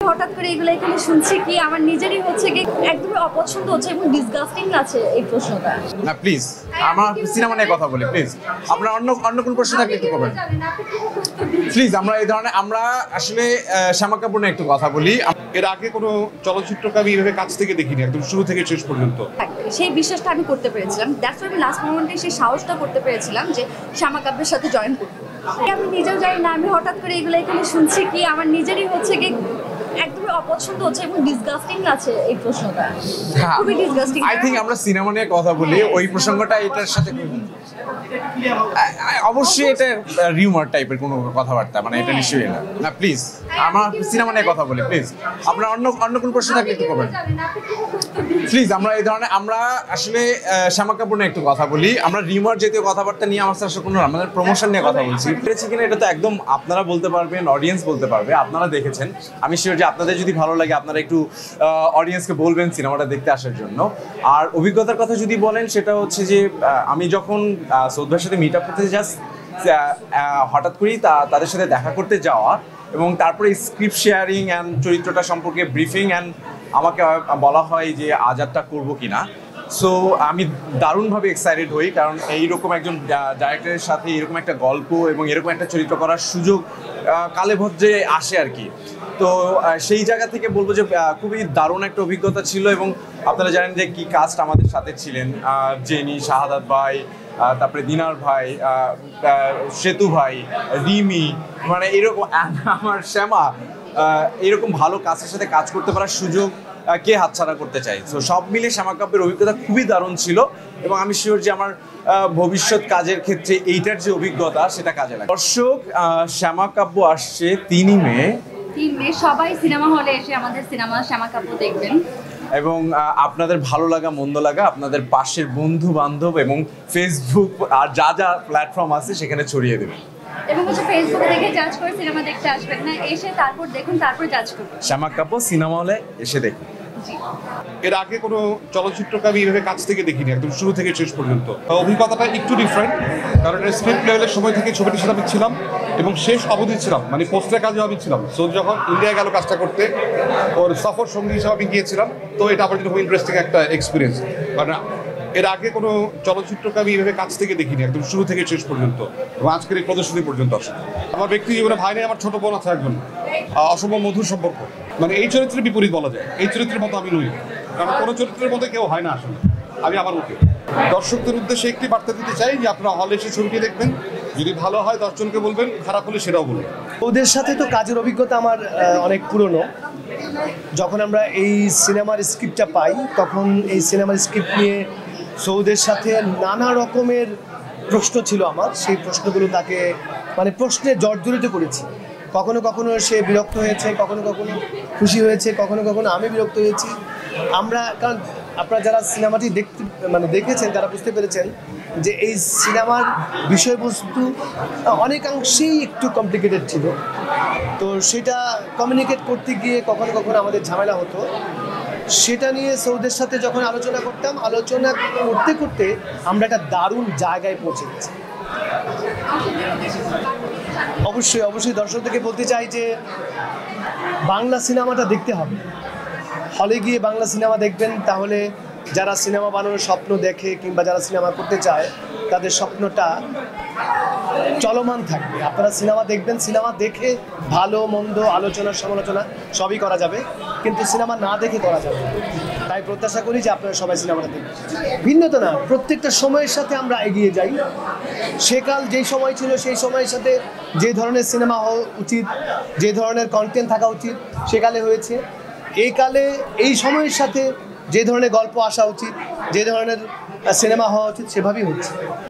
হঠাৎ করে এগুলো এখানে শুনছি কি আমার নিজেরই হচ্ছে কি একদমই অপছন্দ হচ্ছে এবং ডিসগাস্টিং আছে এই প্রশ্নটা। না প্লিজ আমার সিনেমা নিয়ে কথা বলি প্লিজ। আপনার অন্য অন্য কোন প্রশ্ন থাকলে একটু করবেন প্লিজ। আমরা এই ধরনের আমরা আসলে শ্যামা কাপুর নিয়ে একটু কথা বলি। এর আগে কোনো চলচ্চিত্রকে আমি এইভাবে কাছ থেকে দেখিনি, একদম শুরু থেকে শেষ পর্যন্ত। সেই বিশ্বাসটা আমি করতে পেরেছিলাম, দ্যাটস আমি লাস্ট মোমেন্টে সেই সাহসটা করতে পেরেছিলাম যে শ্যামা কাপুরের সাথে জয়েন করবো। আমি নিজেও জানি না, আমি হঠাৎ করে এগুলো এখানে শুনছি কি আমার নিজেরই হচ্ছে কি একদমই অপছন্দ হচ্ছে এবং ডিসগাস্টিং আছে এই প্রশ্নটা, খুবই ডিসগাস্টিং। আই থিংক আমরা সিনেমা নিয়ে কথা বলি, ওই প্রসঙ্গটা এটার সাথে অবশ্যই এটা রিউমার টাইপের কোনো কথাবার্তা, মানে এটা নিশ্চয়ই না। না প্লিজ আমার সিনেমা নিয়ে কথা বলি প্লিজ। আপনার অন্য অন্য কোন প্রশ্ন থাকলে একটু করবেন প্লিজ। আমরা এই ধরনের আমরা আসলে শ্যামা কাপুর নিয়ে একটু কথা বলি। আমরা রিউমার জাতীয় কথাবার্তা নিয়ে আমার সাথে কোনো আমাদের প্রমোশন নিয়ে কথা বলছি পেরেছি কিনা এটা তো একদম আপনারা বলতে পারবেন, অডিয়েন্স বলতে পারবে। আপনারা দেখেছেন, আমি শিওর যে আপনাদের যদি ভালো লাগে আপনারা একটু অডিয়েন্সকে বলবেন সিনেমাটা দেখতে আসার জন্য। আর অভিজ্ঞতার কথা যদি বলেন সেটা হচ্ছে যে আমি যখন সৌদ্ধার সাথে মিট আপ করতে জাস্ট হঠাৎ করেই তাদের সাথে দেখা করতে যাওয়া এবং তারপরে স্ক্রিপ্ট শেয়ারিং অ্যান্ড চরিত্রটা সম্পর্কে ব্রিফিং অ্যান্ড আমাকে বলা হয় যে আজাদটা করবো কিনা। সো আমি দারুণভাবে এক্সাইটেড হই, কারণ এইরকম একজন ডাইরেক্টরের সাথে এরকম একটা গল্প এবং এরকম একটা চরিত্র করার সুযোগ কালে ভদ্রে আসে আর কি। তো সেই জায়গা থেকে বলবো যে খুবই দারুণ একটা অভিজ্ঞতা ছিল। এবং আপনারা জানেন যে কি কাস্ট আমাদের সাথে ছিলেন, জেনি, শাহাদাত ভাই, তারপরে দিনার ভাই, সেতু ভাই, রিমি, মানে এরকম আমার শ্যামা, এরকম ভালো কাজের সাথে কাজ করতে পারার সুযোগ কে হাতছাড়া করতে চাই। তো সব মিলে শ্যামা কাব্যের অভিজ্ঞতা খুবই দারুণ ছিল এবং আমি শিওর যে আমার ভবিষ্যৎ কাজের ক্ষেত্রে এইটার যে অভিজ্ঞতা সেটা কাজে লাগে। দর্শক, শ্যামা কাব্য আসছে 3 মে। সবাই সিনেমা হলে এসে আমাদের সিনেমা শ্যামা কাব্য দেখবেন এবং আপনাদের ভালো লাগা মন্দ লাগা আপনাদের পাশের বন্ধু বান্ধব এবং ফেসবুক আর যা যা প্ল্যাটফর্ম আছে সেখানে ছড়িয়ে দেবেন। এবং হচ্ছে ফেসবুকে দেখে জাজ করে সিনেমা দেখতে আসবেন না, এসে তারপর দেখুন, তারপর জাজ করবেন। শ্যামা কাব্য সিনেমা হলে এসে দেখুন। এর আগে কোনো চলচ্চিত্রকে আমি এইভাবে কাছ থেকে দেখিনি, একদম শুরু থেকে শেষ পর্যন্ত। অভিজ্ঞতাটা একটু ডিফারেন্ট, কারণ স্ক্রিপ্ট লেভেলের সময় থেকে ছবিটির সাথে আমি ছিলাম এবং শেষ অবধি ছিলাম, মানে পোস্টের কাজেও আমি ছিলাম। সো যখন ইন্ডিয়া গেল কাজটা করতে, ওর সফর সঙ্গী হিসাবে আমি গিয়েছিলাম। তো এটা আমার জন্য খুব ইন্টারেস্টিং একটা এক্সপিরিয়েন্স, কারণ এর আগে কোনো চলচ্চিত্রকে আমি এইভাবে কাছ থেকে দেখিনি, একদম শুরু থেকে শেষ পর্যন্ত এবং আজকের এই প্রদর্শনী পর্যন্ত আসে। আমার ব্যক্তি জীবনে ভাই নেই, আমার ছোট বোন আছে একজন, অসম্ভব মধুর সম্পর্ক। মানে এই চরিত্রের বিপরীত বলা যায়, এই চরিত্রের মতো আমি নই, কারণ কোনো চরিত্রের মধ্যে কেউ হয় না আসলে, আমি আমার মতো। দর্শকদের উদ্দেশ্যে একটি বার্তা দিতে চাই যে আপনারা হলে এসে ছবিটি দেখবেন, যদি ভালো হয় 10 জনকে বলবেন, খারাপ হলে সেটাও বলবেন। ওদের সাথে তো কাজের অভিজ্ঞতা আমার অনেক পুরনো। যখন আমরা এই সিনেমার স্ক্রিপ্টটা পাই তখন এই সিনেমার স্ক্রিপ্ট নিয়ে সৌদের সাথে নানা রকমের প্রশ্ন ছিল আমার। সেই প্রশ্নগুলো তাকে মানে প্রশ্নে জর্জরিত করেছি। কখনো কখনো সে বিরক্ত হয়েছে, কখনো কখনো খুশি হয়েছে, কখনো কখনো আমি বিরক্ত হয়েছি। আমরা কারণ আপনারা যারা সিনেমাটি দেখেছেন তারা বুঝতে পেরেছেন যে এই সিনেমার বিষয়বস্তু অনেকাংশেই একটু কমপ্লিকেটেড ছিল। তো সেটা কমিউনিকেট করতে গিয়ে কখনো কখনো আমাদের ঝামেলা হতো। সেটা নিয়ে সৌদের সাথে যখন আলোচনা করতাম, আলোচনা করতে করতে আমরা একটা দারুণ জায়গায় পৌঁছে গেছি। অবশ্যই অবশ্যই দর্শকদেরকে বলতে চাই যে বাংলা সিনেমাটা দেখতে হবে, হলে গিয়ে বাংলা সিনেমা দেখবেন। তাহলে যারা সিনেমা বানানোর স্বপ্ন দেখে কিংবা যারা সিনেমা করতে চায় তাদের স্বপ্নটা চলমান থাকবে। আপনারা সিনেমা দেখবেন, সিনেমা দেখে ভালো মন্দ আলোচনা সমালোচনা সবই করা যাবে, কিন্তু সিনেমা না দেখে করা যাবে। তাই প্রত্যাশা করি যে আপনারা সবাই সিনেমাটা দেখবেন। ভিন্নতা না, প্রত্যেকটা সময়ের সাথে আমরা এগিয়ে যাই। সেকাল যেই সময় ছিল সেই সময়ের সাথে যে ধরনের সিনেমা হওয়া উচিত, যে ধরনের কন্টেন্ট থাকা উচিত সেকালে হয়েছে। এই কালে এই সময়ের সাথে যে ধরনের গল্প আসা উচিত, যে ধরনের সিনেমা হওয়া উচিত সেভাবেই হচ্ছে।